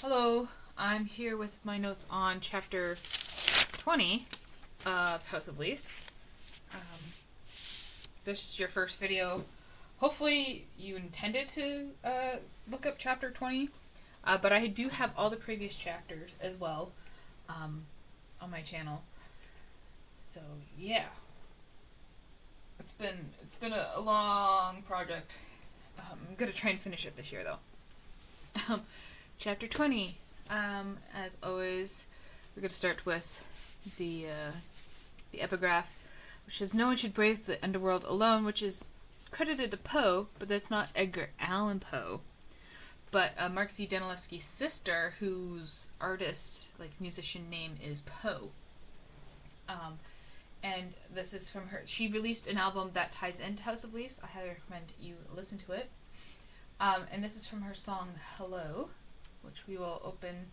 Hello, I'm here with my notes on chapter 20 of House of Leaves. This is your first video. Hopefully you intended to look up chapter 20, but I do have all the previous chapters as well on my channel. So yeah, it's been a long project. I'm gonna try and finish it this year though. Chapter 20. As always, we're going to start with the epigraph, which says, "No one should brave the underworld alone," which is credited to Poe, but that's not Edgar Allan Poe. But Mark Z. Danilevsky's sister, whose musician name is Poe. And this is from her. She released an album that ties into House of Leaves. I highly recommend you listen to it. And this is from her song Hello, which we will open.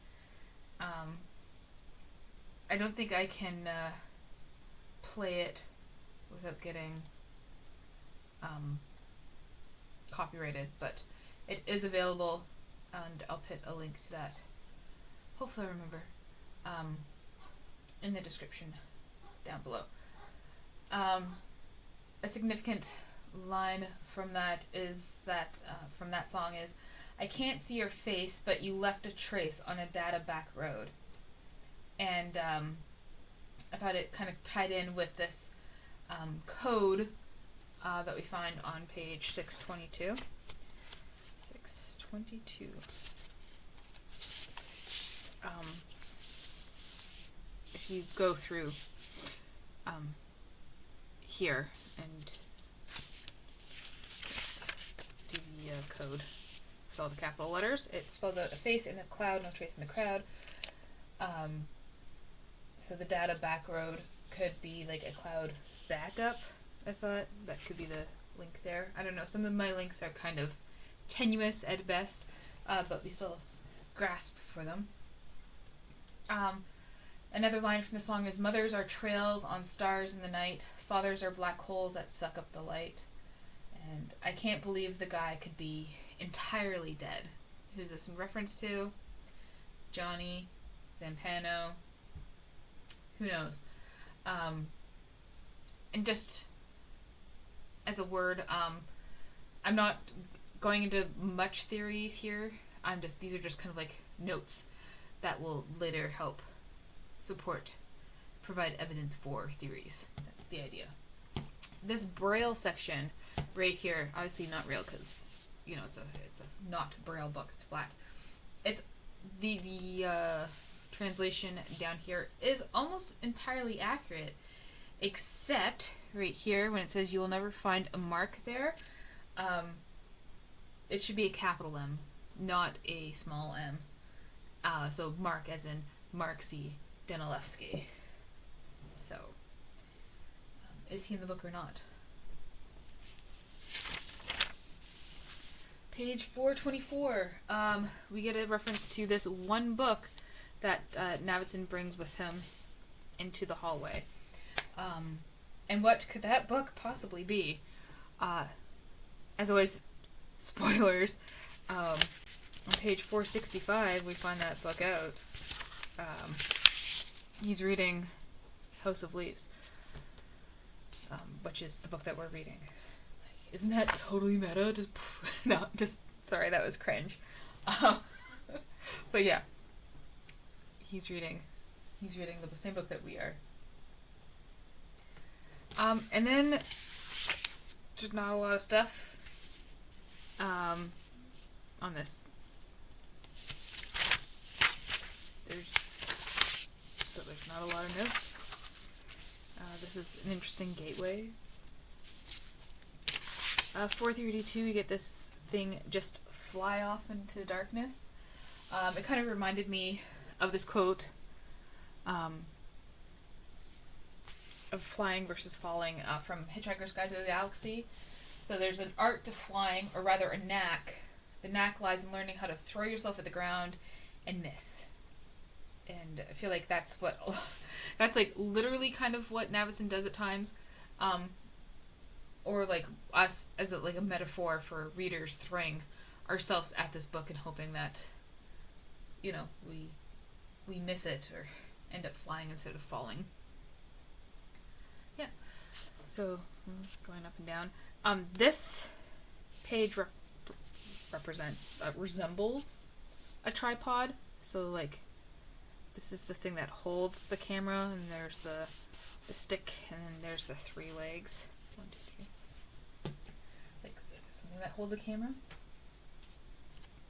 I don't think I can play it without getting copyrighted, but it is available, and I'll put a link to that. Hopefully I remember in the description down below. A significant line from that from that song is, "I can't see your face, but you left a trace on a data back road." And I thought it kind of tied in with this code that we find on page 622. 622. If you go through here and do the code with all the capital letters, it spells out a face in a cloud, no trace in the crowd. So the data back road could be like a cloud backup. I thought that could be the link there. I don't know, some of my links are kind of tenuous at best, but we still grasp for them. Another line from the song is, "Mothers are trails on stars in the night. Fathers are black holes that suck up the light." And I can't believe the guy could be entirely dead. Who's this in reference to? Johnny? Zampano? Who knows? And just as a word, I'm not going into much theories here. These are just kind of like notes that will later help provide evidence for theories. That's the idea. This Braille section right here, obviously not real because it's a not Braille book. It's flat. It's the translation down here is almost entirely accurate, except right here when it says "you will never find a mark" there. It should be a capital M, not a small m. So Mark as in Mark Z. Danilevsky. So, is he in the book or not? Page 424. We get a reference to this one book that Navidson brings with him into the hallway. And what could that book possibly be? As always, spoilers. On page 465, we find that book out. He's reading House of Leaves, which is the book that we're reading. Isn't that totally meta? Sorry, that was cringe. But yeah, he's reading the same book that we are. And then there's not a lot of stuff on this. There's not a lot of notes. This is an interesting gateway. 432, we get this thing, "just fly off into darkness." It kind of reminded me of this quote of flying versus falling from Hitchhiker's Guide to the Galaxy. So there's an art to flying, or rather a knack. The knack lies in learning how to throw yourself at the ground and miss. And I feel like that's like literally kind of what Navidson does at times. Or like us as a metaphor for readers throwing ourselves at this book and hoping that we miss it or end up flying instead of falling. Yeah. So going up and down. This page resembles a tripod. So like, this is the thing that holds the camera, and there's the stick, and then there's the 3 legs. 1, 2, 3. Like something that holds a camera.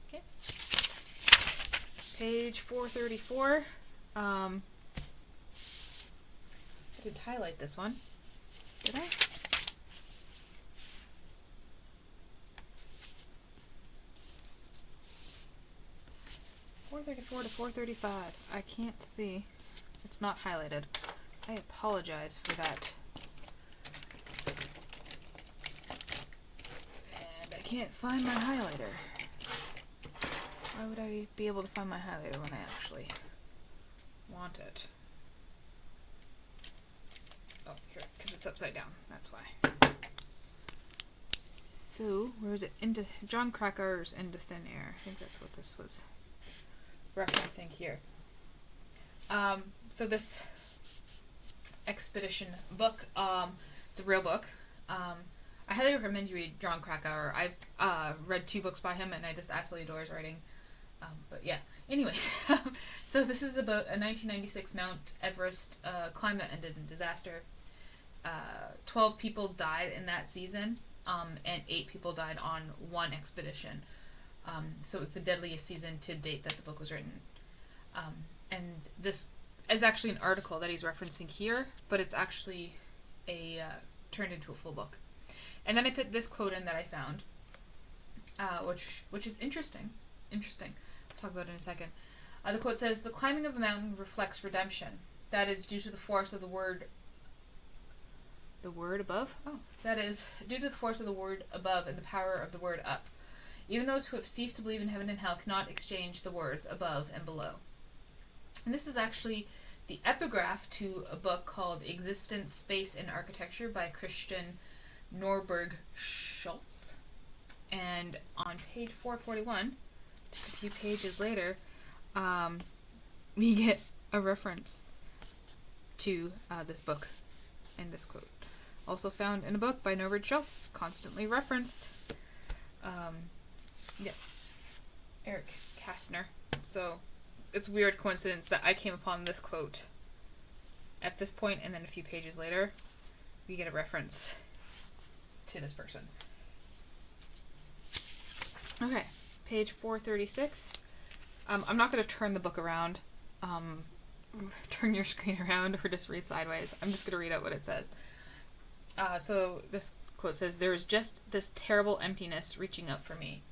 Okay. Page 434. I didn't highlight this one. Did I? .434 to 435. I can't see. It's not highlighted. I apologize for that. And I can't find my highlighter. Why would I be able to find my highlighter when I actually want it? Oh, here, because it's upside down. That's why. So, where is it? Into John Krakauer's Into Thin Air. I think that's what this was referencing here. So this expedition book, it's a real book. I highly recommend you read John Krakauer. I've read 2 books by him, and I just absolutely adore his writing. But yeah, anyways, so this is about a 1996 Mount Everest climb that ended in disaster. 12 people died in that season, and 8 people died on one expedition. So it was the deadliest season to date that the book was written. And this is actually an article that he's referencing here, but it's actually turned into a full book. And then I put this quote in that I found, which is interesting. Interesting. I'll talk about it in a second. The quote says, "The climbing of the mountain reflects redemption. That is due to the force of the word." The word above? Oh, that is due to the force of the word above and the power of the word up. Even those who have ceased to believe in heaven and hell cannot exchange the words above and below. And this is actually the epigraph to a book called Existence, Space, and Architecture by Christian Norberg Schultz. And on page 441, just a few pages later, we get a reference to this book and this quote. Also found in a book by Norberg Schultz, constantly referenced. Yeah, Eric Kastner. So it's a weird coincidence that I came upon this quote at this point, and then a few pages later, we get a reference to this person. Okay, page 436. I'm not going to turn the book around. Turn your screen around or just read sideways. I'm just going to read out what it says. So this quote says, "There is just this terrible emptiness reaching up for me."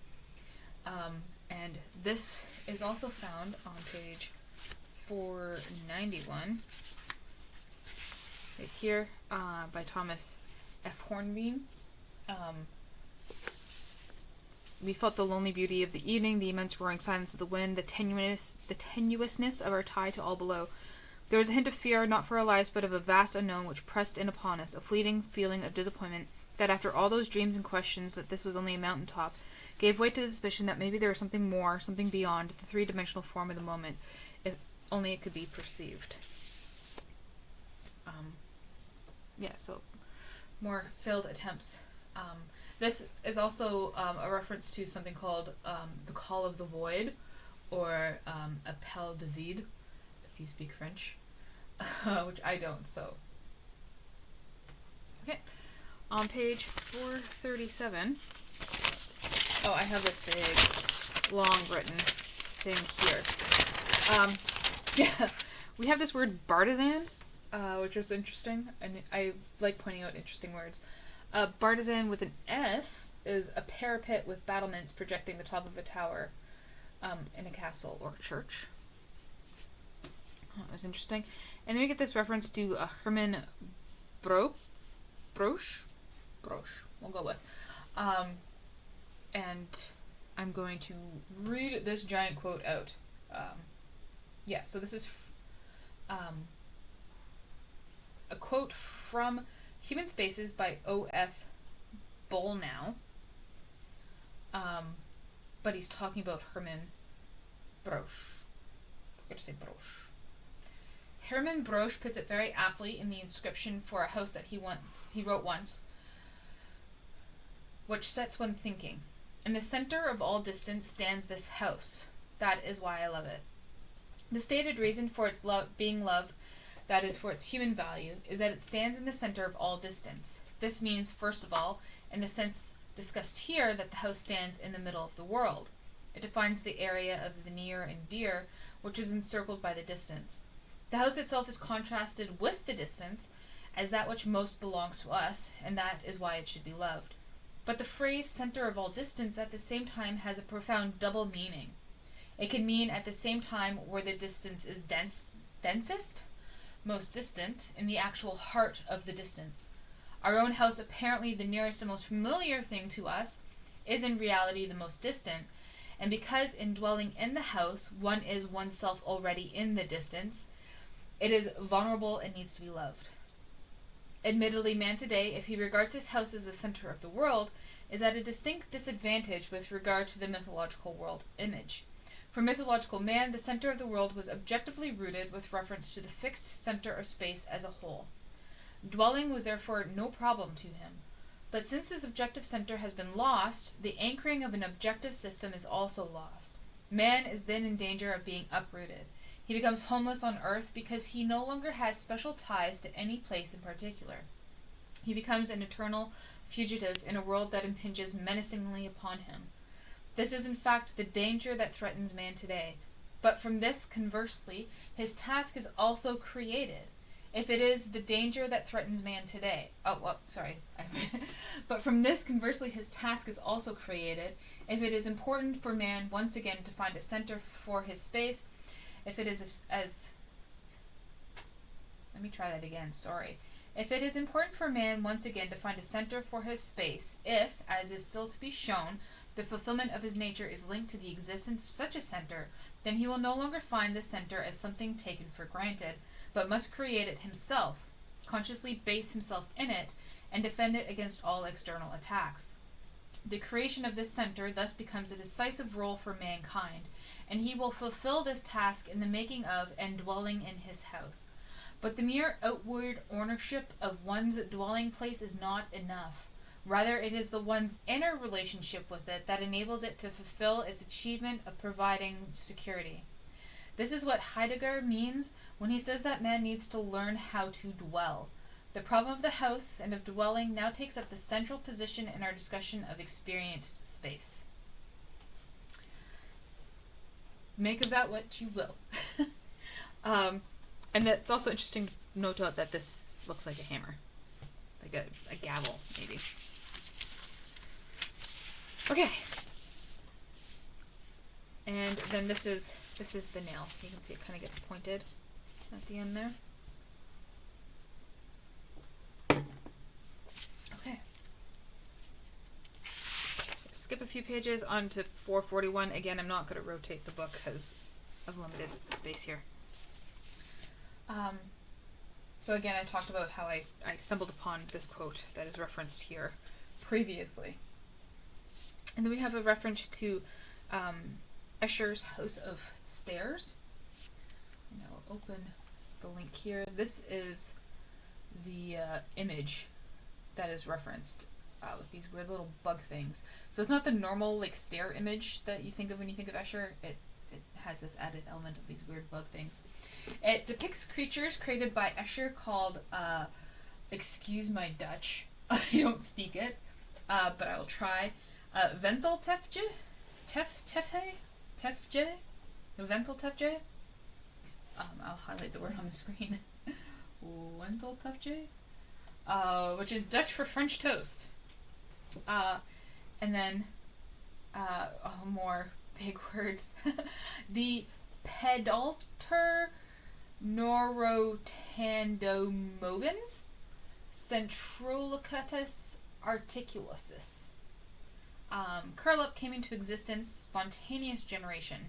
And this is also found on page 491, right here, by Thomas F. Hornbein. "We felt the lonely beauty of the evening, the immense roaring silence of the wind, the tenuousness of our tie to all below. There was a hint of fear, not for our lives, but of a vast unknown which pressed in upon us, a fleeting feeling of disappointment that after all those dreams and questions that this was only a mountain top, gave way to the suspicion that maybe there was something more, something beyond the 3-dimensional form of the moment, if only it could be perceived." So more failed attempts. This is also a reference to something called the Call of the Void, or Appel de Vide, if you speak French, which I don't, so. Okay, on page 437, I have this big, long written thing here. Yeah, we have this word bartizan, which is interesting, and I like pointing out interesting words. Bartizan with an S is a parapet with battlements projecting the top of a tower in a castle or church. That was interesting. And then we get this reference to Herman Broch, we'll go with. And I'm going to read this giant quote out. So this is a quote from Human Spaces by O.F. Bolnow. But he's talking about Herman Broch. going to say Broch. Hermann Broch puts it very aptly in the inscription for a house that he wrote once, which sets one thinking. In the center of all distance stands this house. That is why I love it. The stated reason for its being love, that is, for its human value, is that it stands in the center of all distance. This means, first of all, in the sense discussed here, that the house stands in the middle of the world. It defines the area of the near and dear, which is encircled by the distance. The house itself is contrasted with the distance as that which most belongs to us, and that is why it should be loved. But the phrase center of all distance at the same time has a profound double meaning. It can mean at the same time where the distance is densest, most distant, in the actual heart of the distance. Our own house, apparently the nearest and most familiar thing to us, is in reality the most distant, and because in dwelling in the house one is oneself already in the distance, it is vulnerable and needs to be loved. Admittedly, man today, if he regards his house as the center of the world, is at a distinct disadvantage with regard to the mythological world image. For mythological man, the center of the world was objectively rooted with reference to the fixed center of space as a whole. Dwelling was therefore no problem to him. But since this objective center has been lost, the anchoring of an objective system is also lost. Man is then in danger of being uprooted. He becomes homeless on earth because he no longer has special ties to any place in particular. He becomes an eternal fugitive in a world that impinges menacingly upon him. This is in fact the danger that threatens man today. But from this, conversely, his task is also created. If it is the danger that threatens man today... But from this, conversely, his task is also created. If it is important for man once again to find a center for his space, if it is Let me try that again, sorry. If it is important for man once again to find a center for his space, if, as is still to be shown, the fulfillment of his nature is linked to the existence of such a center, then he will no longer find the center as something taken for granted, but must create it himself, consciously base himself in it, and defend it against all external attacks. The creation of this center thus becomes a decisive role for mankind, and he will fulfill this task in the making of and dwelling in his house. But the mere outward ownership of one's dwelling place is not enough. Rather, it is the one's inner relationship with it that enables it to fulfill its achievement of providing security. This is what Heidegger means when he says that man needs to learn how to dwell. The problem of the house and of dwelling now takes up the central position in our discussion of experienced space. Make of that what you will. And it's also interesting to note out that this looks like a hammer. Like a gavel, maybe. Okay. And then this is the nail. You can see it kind of gets pointed at the end there. Okay. Skip a few pages on to 441. Again, I'm not going to rotate the book because of limited space here. So again, I talked about how I stumbled upon this quote that is referenced here previously. And then we have a reference to Escher's House of Stairs. And I'll open the link here. This is the image that is referenced with these weird little bug things. So it's not the normal like stair image that you think of when you think of Escher. It has this added element of these weird bug things. It depicts creatures created by Escher called, excuse my Dutch, I don't speak it, but I will try, Venteltefje? Tefje? Venteltefje? I'll highlight the word on the screen. Venteltefje? Which is Dutch for French toast. And then, more big words. The Pedalter Neurotandomovens Centrolicatus articulusis. Curl-up came into existence, spontaneous generation,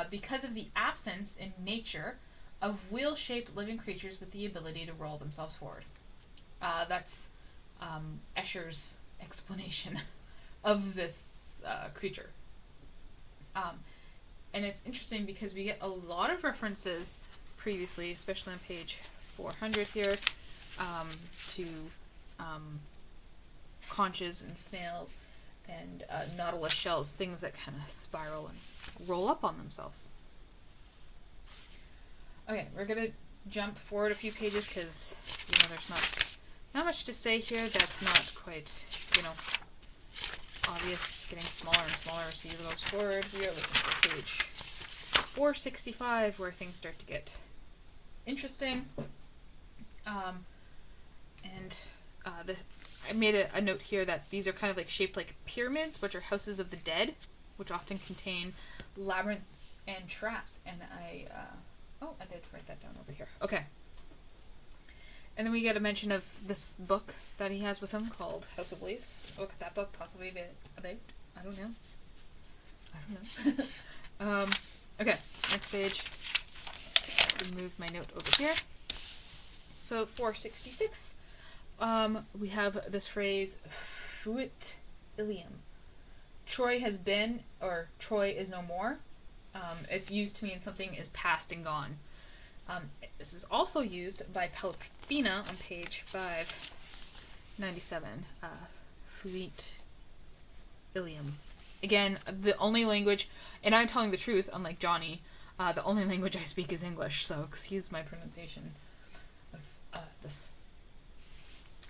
because of the absence in nature of wheel-shaped living creatures with the ability to roll themselves forward. That's Escher's explanation of this creature. And it's interesting because we get a lot of references previously, especially on page 400 here, to conches and snails and nautilus shells, things that kind of spiral and roll up on themselves. Okay, we're going to jump forward a few pages because, there's not much to say here that's not quite, obvious. It's getting smaller and smaller as he goes forward. We are looking for page 465 where things start to get interesting. I made a note here that these are kind of like shaped like pyramids, which are houses of the dead, which often contain labyrinths and traps. And I did write that down over here. Okay. And then we get a mention of this book that he has with him called House of Leaves. What could that book possibly be about? I don't know. Okay, next page. Move my note over here. So 466. We have this phrase, fuit ilium. Troy has been, or Troy is no more. It's used to mean something is past and gone. This is also used by Pelopina on page 597. Fuit ilium. Again, the only language, and I'm telling the truth, unlike Johnny, the only language I speak is English, so excuse my pronunciation of this.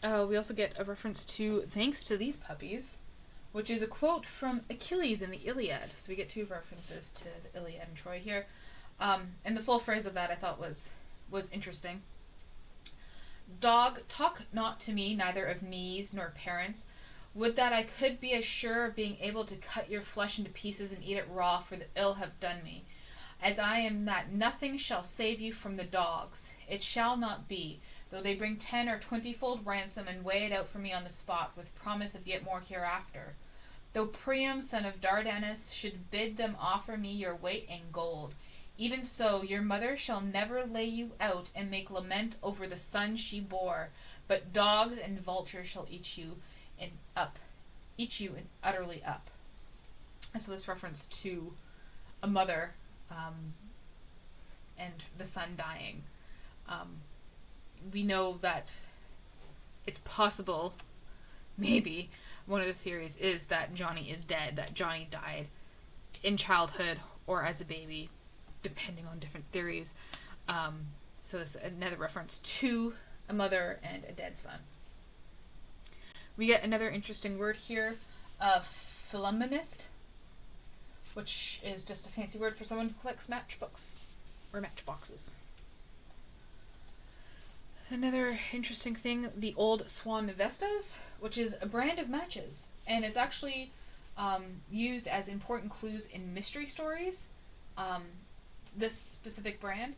We also get a reference to thanks to these puppies, which is a quote from Achilles in the Iliad. So we get two references to the Iliad and Troy here. And the full phrase of that I thought was interesting. Dog, talk not to me, neither of knees nor parents. Would that I could be as sure of being able to cut your flesh into pieces and eat it raw, for the ill have done me. As I am that nothing shall save you from the dogs. It shall not be, though they bring 10 or 20-fold ransom and weigh it out for me on the spot, with promise of yet more hereafter. Though Priam, son of Dardanus, should bid them offer me your weight in gold, even so your mother shall never lay you out and make lament over the son she bore, but dogs and vultures shall eat you utterly up. And so this reference to a mother and the son dying. We know that it's possible, maybe, one of the theories is that Johnny is dead, that Johnny died in childhood or as a baby, depending on different theories. So it's another reference to a mother and a dead son. We get another interesting word here, philemonist, which is just a fancy word for someone who collects matchbooks or matchboxes. Another interesting thing, the old Swan Vestas, which is a brand of matches, and it's actually used as important clues in mystery stories. This specific brand,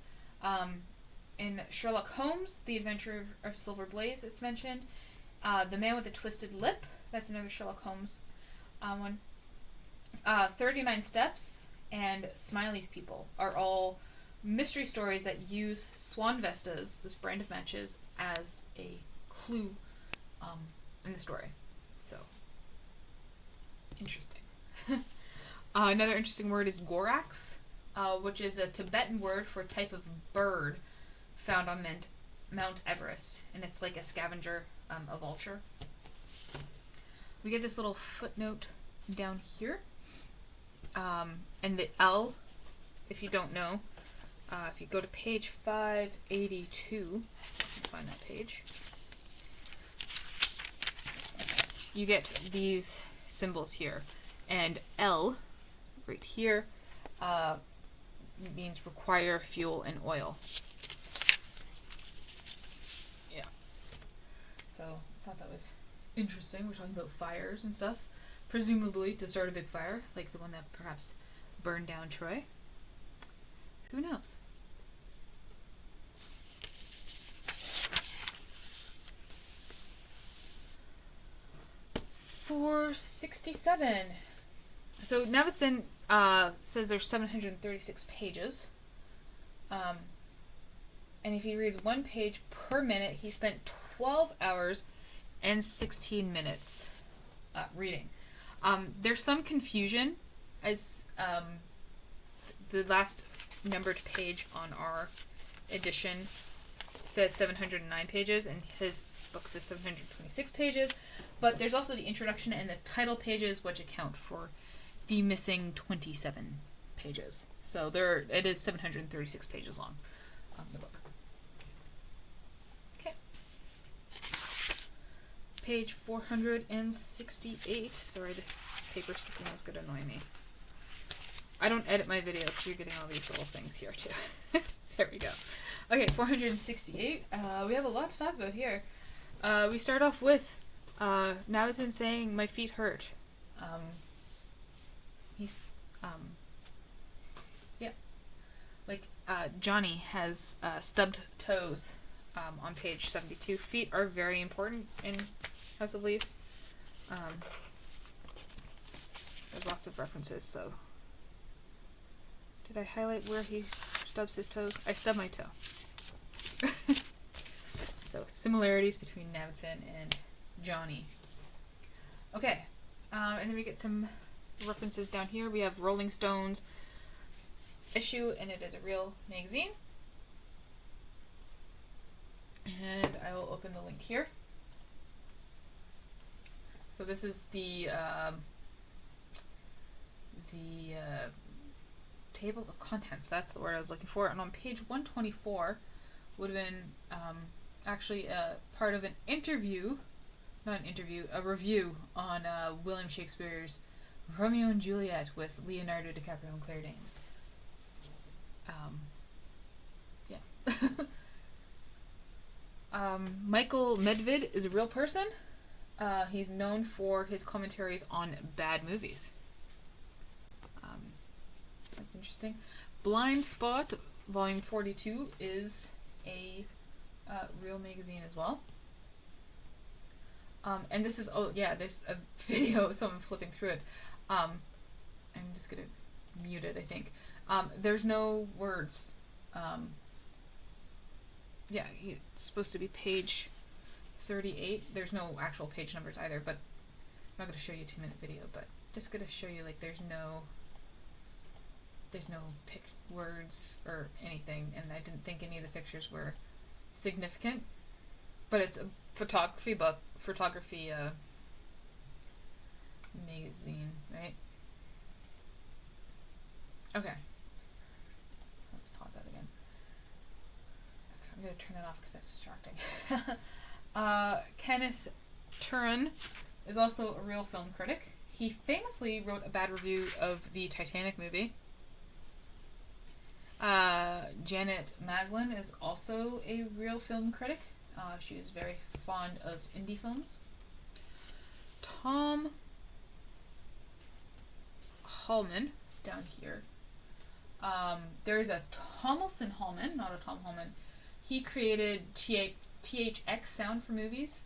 in Sherlock Holmes, The Adventure of Silver Blaze, it's mentioned. The Man with the Twisted Lip, that's another Sherlock Holmes one. 39 Steps and Smiley's People are all mystery stories that use Swan Vestas, this brand of matches, as a clue in the story. So, interesting. Another interesting word is Gorax, which is a Tibetan word for a type of bird found on Mount Everest, and it's like a scavenger, a vulture. We get this little footnote down here, and the L, if you don't know, if you go to page 582, you can find that page, you get these symbols here, and L, right here, means require fuel and oil. Yeah. So, I thought that was interesting. We're talking about fires and stuff, presumably to start a big fire, like the one that perhaps burned down Troy. Who knows? For 67. So Navidson says there's 736 pages. And if he reads one page per minute, he spent 12 hours and 16 minutes reading. There's some confusion as the last numbered page on our edition says 709 pages, and his book says 726 pages. But there's also the introduction and the title pages, which account for the missing 27 pages. So it is 736 pages long, the book. Okay. Page 468. Sorry, this paper sticking is going to annoy me. I don't edit my videos, so you're getting all these little things here too. There we go. Okay, 468. We have a lot to talk about here. We start off with Naviton saying, "My feet hurt." Johnny has stubbed toes on page 72. Feet are very important in House of Leaves. There's lots of references, so... Did I highlight where he stubs his toes? I stubbed my toe. So, similarities between Naviton and Johnny. Okay, and then we get some references down here. We have Rolling Stone's issue, and it is a real magazine. And I will open the link here. So this is the table of contents. That's the word I was looking for. And on page 124 would have been actually part of an interview, not an interview, a review on William Shakespeare's Romeo and Juliet with Leonardo DiCaprio and Claire Danes. Michael Medved is a real person. He's known for his commentaries on bad movies. That's interesting. Blind Spot, volume 42, is a real magazine as well. And this is, there's a video of someone flipping through it. I'm just gonna mute it, I think. There's no words. It's supposed to be page 38. There's no actual page numbers either, but I'm not going to show you a 2-minute video, but just going to show you, like, there's no words or anything, and I didn't think any of the pictures were significant, but it's a photography magazine, right? Okay. Let's pause that again. I'm going to turn that off because that's distracting. Kenneth Turan is also a real film critic. He famously wrote a bad review of the Titanic movie. Janet Maslin is also a real film critic. She was very fond of indie films. Tom Hallman, down here. There is a Tomlinson Hallman, not a Tom Hallman. He created THX sound for movies,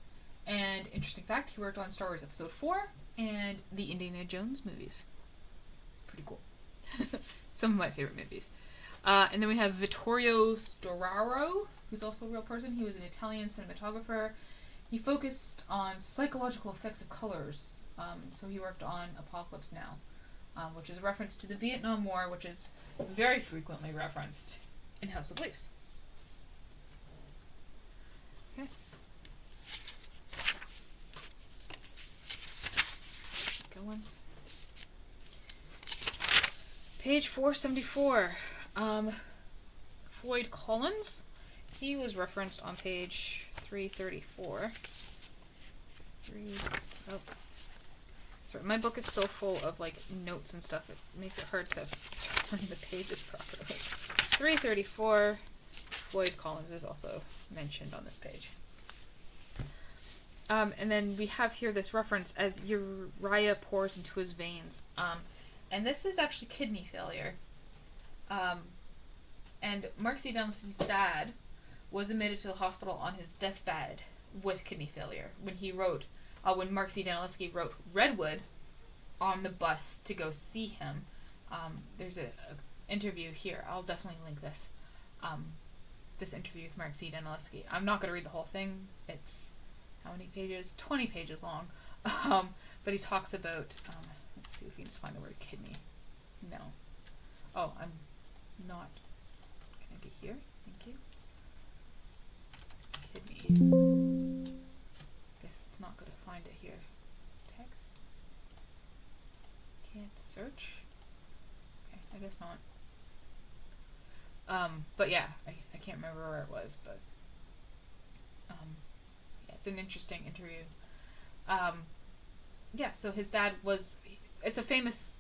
and interesting fact, he worked on Star Wars Episode 4 and the Indiana Jones movies. Pretty cool. Some of my favorite movies. And then we have Vittorio Storaro, who's also a real person. He was an Italian cinematographer. He focused on psychological effects of colors. So he worked on Apocalypse Now, which is a reference to the Vietnam War, which is very frequently referenced in House of Leaves. Okay. Going. Page 474. Floyd Collins. He was referenced on page 334. Sorry, my book is so full of like notes and stuff, it makes it hard to turn the pages properly. 334. Floyd Collins is also mentioned on this page. And then we have here this reference as Uriah pours into his veins. And this is actually kidney failure. And Mark C. Dunlap's dad was admitted to the hospital on his deathbed with kidney failure when Mark C. Danilewski wrote Redwood on the bus to go see him. There's a interview here. I'll definitely link this. This interview with Mark C. Danilewski. I'm not going to read the whole thing. It's how many pages? 20 pages long. But he talks about, let's see if we can just find the word kidney. No. Oh, I'm not... Can I get here? Thank you. Kidney. Guess it's not going to find it here. Text. Can't search. Okay, I guess not. But yeah, I can't remember where it was, but yeah, it's an interesting interview. Yeah, so his dad was... It's a famous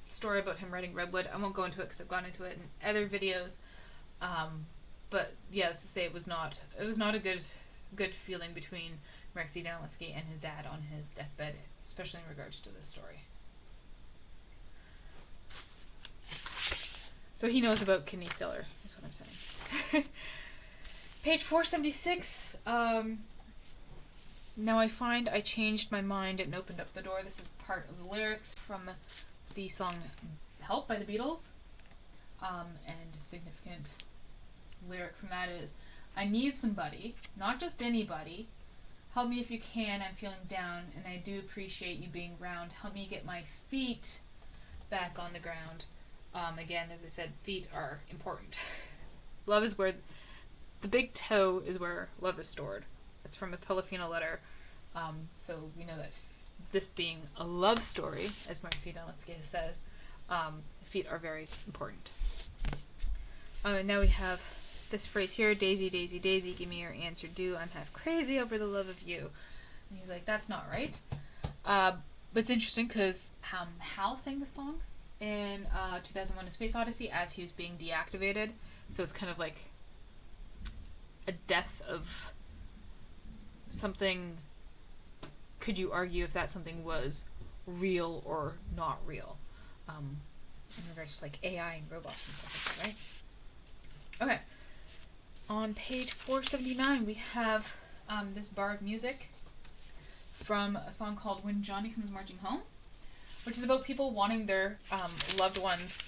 story about him writing Redwood. I won't go into it because I've gone into it in other videos. But yeah, let's just say it was not a good feeling between Marek Danilewski and his dad on his deathbed, especially in regards to this story. So he knows about kidney failure, is what I'm saying. Page 476. Now I find I changed my mind and opened up the door. This is part of the lyrics from the song Help by the Beatles. And a significant lyric from that is, I need somebody, not just anybody. Help me if you can, I'm feeling down, and I do appreciate you being round. Help me get my feet back on the ground. Again, as I said, feet are important. Love is where... The big toe is where love is stored. It's from a Pelofino letter. So we know that this being a love story, as Marek Danilewski says, feet are very important. Now we have this phrase here, Daisy, Daisy, Daisy, give me your answer due. I'm half crazy over the love of you. And he's like, that's not right. But it's interesting because HoL sang the song in 2001: A Space Odyssey as he was being deactivated. So it's kind of like a death of something. Could you argue if that something was real or not real? In regards to like AI and robots and stuff like that, right? Okay. On page 479 we have this bar of music from a song called When Johnny Comes Marching Home, which is about people wanting their loved ones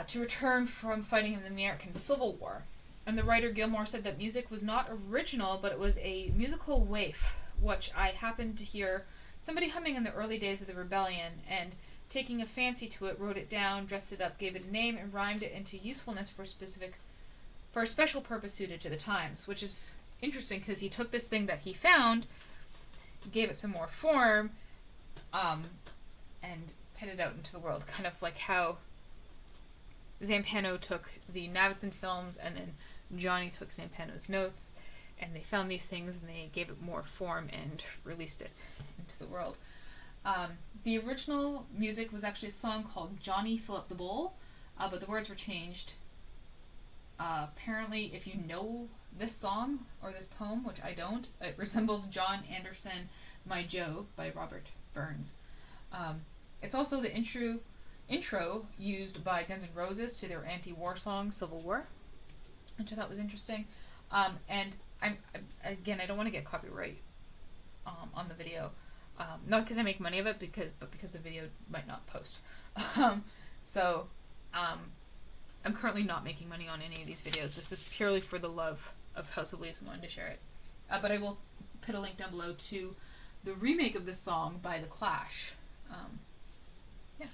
to return from fighting in the American Civil War. And the writer Gilmore said that music was not original, but it was a musical waif, which I happened to hear somebody humming in the early days of the rebellion, and taking a fancy to it, wrote it down, dressed it up, gave it a name, and rhymed it into usefulness for a special purpose suited to the times, which is interesting because he took this thing that he found, gave it some more form, and put it out into the world, kind of like how Zampano took the Navidson films and then Johnny took Zampano's notes, and they found these things and they gave it more form and released it into the world. The original music was actually a song called Johnny Fill Up the Bowl, but the words were changed. Apparently, if you know this song or this poem, which I don't, it resembles John Anderson, My Joe by Robert Burns. It's also the intro used by Guns N' Roses to their anti-war song Civil War, which I thought was interesting. And I don't want to get copyright on the video, not because I make money of it, but because the video might not post. I'm currently not making money on any of these videos. This is purely for the love of House of Leaves and wanted to share it. But I will put a link down below to the remake of this song by The Clash. Yeah.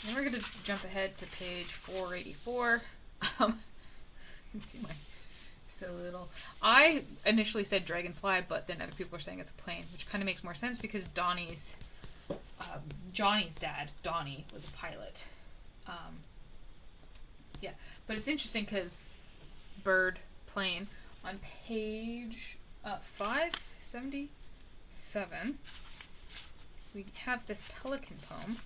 And we're going to jump ahead to page 484. You can see my silly little... I initially said dragonfly, but then other people are saying it's a plane, which kind of makes more sense because Johnny's dad, Donnie, was a pilot. Yeah, but it's interesting because bird, plane, on page 577, we have this pelican poem.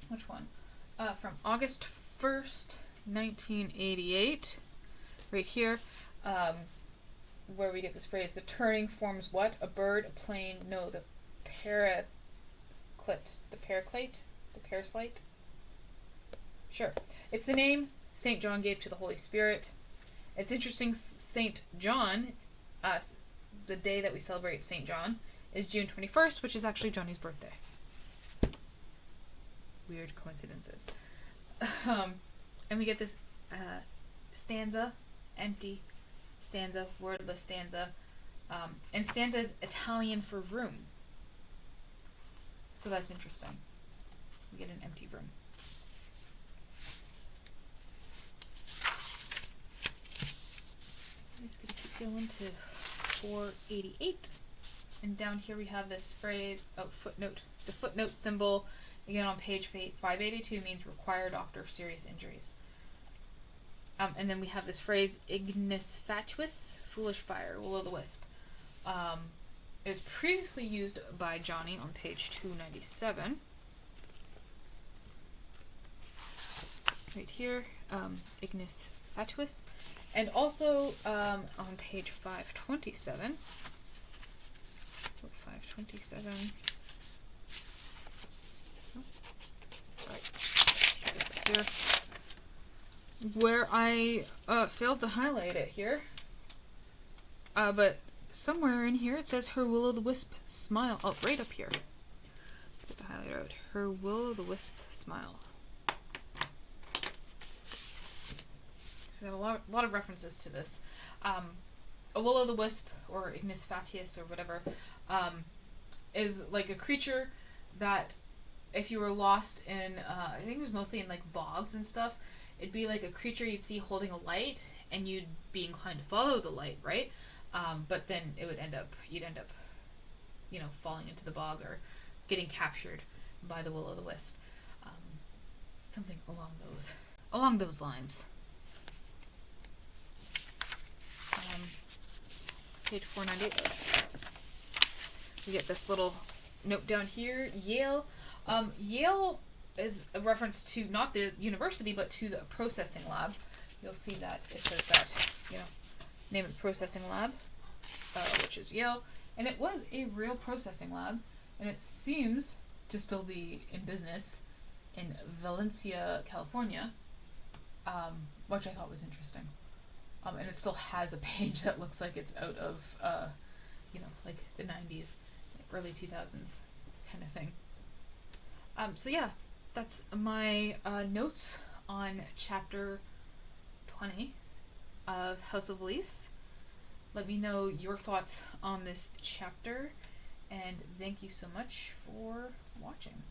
Which one? From August 1st, 1988, right here, where we get this phrase, the turning forms what? A bird, a plane, no, the paraclete? Sure. It's the name St. John gave to the Holy Spirit. It's interesting, St. John, the day that we celebrate St. John, is June 21st, which is actually Johnny's birthday. Weird coincidences. And we get this stanza, empty stanza, wordless stanza. And stanza is Italian for room. So that's interesting. We get an empty room. I'm just going to keep going to 488. And down here we have this phrase, footnote. The footnote symbol, again on page 582, means require doctor, serious injuries. And then we have this phrase, ignis fatuus, foolish fire, will-o'-the-wisp. It was previously used by Johnny on page 297. Right here, ignis fatuus. And also on page 527. 527. Oh, sorry. Here. Where I failed to highlight it here. But somewhere in here it says her will-o'-the-wisp smile. Oh, right up here. Get the highlighter out. Her will-o'-the-wisp smile. We have a lot of references to this. A will-o'-the-wisp, or ignis fatuus, or whatever, is like a creature that, if you were lost in, I think it was mostly in like bogs and stuff, it'd be like a creature you'd see holding a light, and you'd be inclined to follow the light, right? But then you'd end up, falling into the bog or getting captured by the will-o'-the-wisp. Something along those lines. Page 498. We get this little note down here, Yale. Yale is a reference to not the university, but to the processing lab. You'll see that it says that, name of the processing lab, which is Yale. And it was a real processing lab, and it seems to still be in business in Valencia, California, which I thought was interesting. And it still has a page that looks like it's out of, like the 90s, early 2000s kind of thing. So yeah, that's my notes on chapter 20 of House of Leaves. Let me know your thoughts on this chapter, and thank you so much for watching.